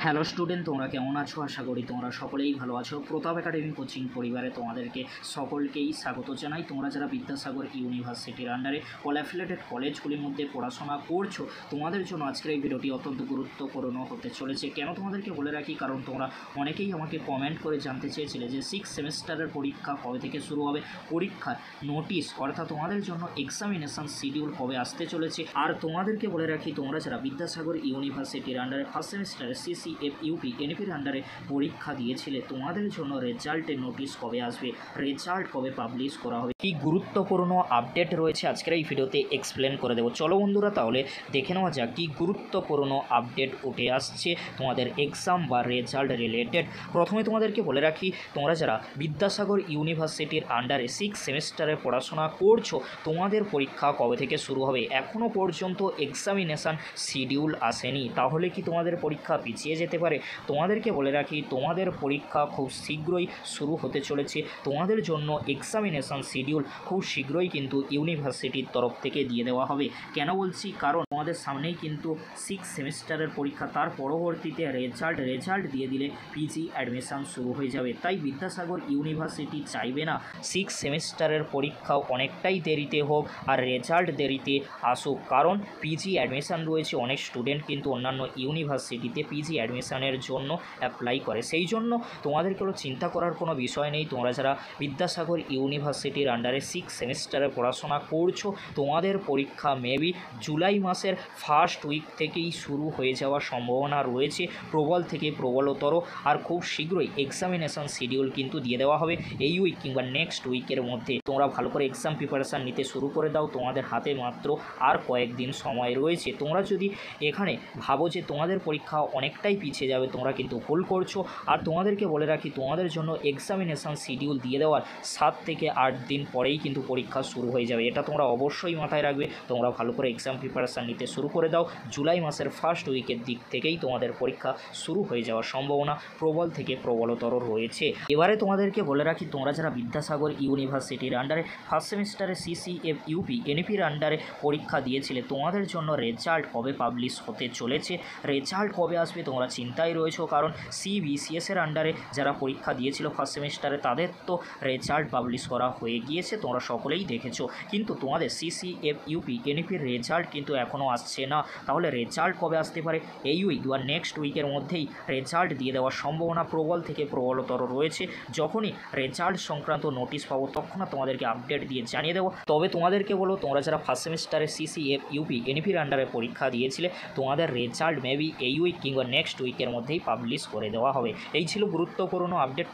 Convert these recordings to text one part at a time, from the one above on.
Hello student, তোমরা কেমন আছো? আশা করি তোমরা সকলেই ভালো আছো। প্রতাপ একাডেমি কোচিং পরিবারে তোমাদেরকে সকলকেই স্বাগত জানাই। তোমরা যারা বিদ্যাসাগর ইউনিভার্সিটির আন্ডারে অল অ্যাফিলিয়েটেড কলেজগুলির মধ্যে পড়াশোনা করছো, তোমাদের জন্য আজকের এই ভিডিওটি অত্যন্ত গুরুত্বপূর্ণ হতে চলেছে। কেন তোমাদেরকে বলে রাখি, কারণ তোমরা অনেকেই আমাকে কমেন্ট করে জানতে চেয়েছিলে যে 6 সেমিস্টারের পরীক্ষা কবে থেকে শুরু হবে, পরীক্ষার নোটিশ অর্থাৎ তোমাদের জন্য এক্সামিনেশন শিডিউল কবে আসতে চলেছে। আর তোমাদেরকে বলে রাখি, তোমরা যারা বিদ্যাসাগর ইউনিভার্সিটির আন্ডারে ফার্স্ট সেমিস্টারে CCFUP এনপির আন্ডারে পরীক্ষা দিয়েছিলে, তোমাদের জন্য রেজাল্টের নোটিশ কবে আসবে, রেজাল্ট কবে পাবলিশ করা হবে, কি গুরুত্বপূর্ণ আপডেট রয়েছে আজকের এই ভিডিওতে এক্সপ্লেন করে দেবো। চলো বন্ধুরা, তাহলে দেখে নেওয়া যাক কি গুরুত্বপূর্ণ আপডেট উঠে আসছে তোমাদের এক্সাম বা রেজাল্ট রিলেটেড। প্রথমে তোমাদেরকে বলে রাখি, তোমরা যারা বিদ্যাসাগর ইউনিভার্সিটির আন্ডারে 6 সেমিস্টারে পড়াশোনা করছো, তোমাদের পরীক্ষা কবে থেকে শুরু হবে এখনও পর্যন্ত এক্সামিনেশান শিডিউল আসেনি। তাহলে কি তোমাদের পরীক্ষা পিছিয়ে যেতে পারে? তোমাদেরকে বলে রাখি, তোমাদের পরীক্ষা খুব শীঘ্রই শুরু হতে চলেছে। তোমাদের জন্য এক্সামিনেশন শিডিউল খুব শীঘ্রই কিন্তু ইউনিভার্সিটির তরফ থেকে দিয়ে দেওয়া হবে। কেন বলছি, কারণ তোমাদের সামনেই কিন্তু 6 সেমিস্টারের পরীক্ষা, তার পরবর্তীতে রেজাল্ট দিয়ে দিলে পিজি অ্যাডমিশন শুরু হয়ে যাবে। তাই বিদ্যাসাগর ইউনিভার্সিটি চাইবে না 6 সেমিস্টারের পরীক্ষাও অনেকটাই দেরিতে হোক আর রেজাল্ট দেরিতে আসুক, কারণ পিজি অ্যাডমিশন রয়েছে। অনেক স্টুডেন্ট কিন্তু অন্যান্য ইউনিভার্সিটিতে পিজি অ্যাডমিশনের জন্য অ্যাপ্লাই করে। সেই জন্য তোমাদেরকে চিন্তা করার কোনো বিষয় নেই। তোমরা যারা বিদ্যাসাগর ইউনিভার্সিটির আন্ডারে 6 সেমিস্টারে পড়াশোনা করছো, তোমাদের পরীক্ষা মেবি জুলাই মাসের ফার্স্ট উইক থেকেই শুরু হয়ে যাওয়ার সম্ভাবনা রয়েছে, প্রবল থেকে প্রবলতর। আর খুব শীঘ্রই এক্সামিনেশন শিডিউল কিন্তু দিয়ে দেওয়া হবে এই উইক কিংবা নেক্সট উইকের মধ্যে। তোমরা ভালো করে এক্সাম প্রিপারেশান নিতে শুরু করে দাও, তোমাদের হাতে মাত্র আর কয়েকদিন সময় রয়েছে। তোমরা যদি এখানে ভাবো যে তোমাদের পরীক্ষা অনেকটাই পিছিয়ে যাবে, তোমরা কিন্তু ভুল করছো। আর তোমাদেরকে বলে রাখি, তোমাদের জন্য এক্সামিনেশান শিডিউল দিয়ে দেওয়ার 7 থেকে 8 দিন পরেই কিন্তু পরীক্ষা শুরু হয়ে যাবে। এটা তোমরা অবশ্যই মাথায় রাখবে। তোমরা ভালো করে এক্সাম প্রিপারেশান নিতে শুরু করে দাও। জুলাই মাসের ফার্স্ট উইকের দিক থেকেই তোমাদের পরীক্ষা শুরু হয়ে যাওয়ার সম্ভাবনা প্রবল থেকে প্রবলতর রয়েছে। এবারে তোমাদেরকে বলে রাখি, তোমরা যারা বিদ্যাসাগর ইউনিভার্সিটির আন্ডারে ফার্স্ট সেমিস্টারে CCFUP এনপির আন্ডারে পরীক্ষা দিয়েছিলে, তোমাদের জন্য রেজাল্ট কবে পাবলিশ হতে চলেছে, রেজাল্ট কবে আসবে তোমরা চিন্তায় রয়েছো। কারণ CBCS-এর আন্ডারে যারা পরীক্ষা দিয়েছিল ফার্স্ট সেমিস্টারে, তাদের তো রেজাল্ট পাবলিশ করা হয়ে গিয়েছে, তোমরা সকলেই দেখেছো। কিন্তু তোমাদের CCFUP এনপির রেজাল্ট কিন্তু এখনও আসছে না। তাহলে রেজাল্ট কবে আসতে পারে? এই উইক বা নেক্সট উইকের মধ্যেই রেজাল্ট দিয়ে দেওয়ার সম্ভাবনা প্রবল থেকে প্রবলতর রয়েছে। যখনই রেজাল্ট সংক্রান্ত নোটিশ পাবো, তখন তোমাদেরকে আপডেট দিয়ে জানিয়ে দেবো। তবে তোমাদেরকে বলো, তোমরা যারা ফার্স্ট সেমিস্টারে CCFUP এনপির আন্ডারে পরীক্ষা দিয়েছিলে, তোমাদের রেজাল্ট মেবি এই উইক কিংবা নেক্সট উইকের মধ্যেই পাবলিশ করে দেওয়া হবে। এই ছিল গুরুত্বপূর্ণ আপডেট।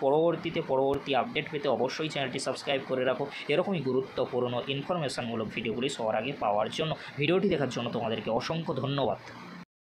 পরবর্তী আপডেট পেতে অবশ্যই চ্যানেলটি সাবস্ক্রাইব করে রাখো, এরকমই গুরুত্বপূর্ণ ইনফরমেশনমূলক ভিডিওগুলি সবার আগে পাওয়ার জন্য। ভিডিওটি দেখার জন্য তোমাদেরকে অসংখ্য ধন্যবাদ।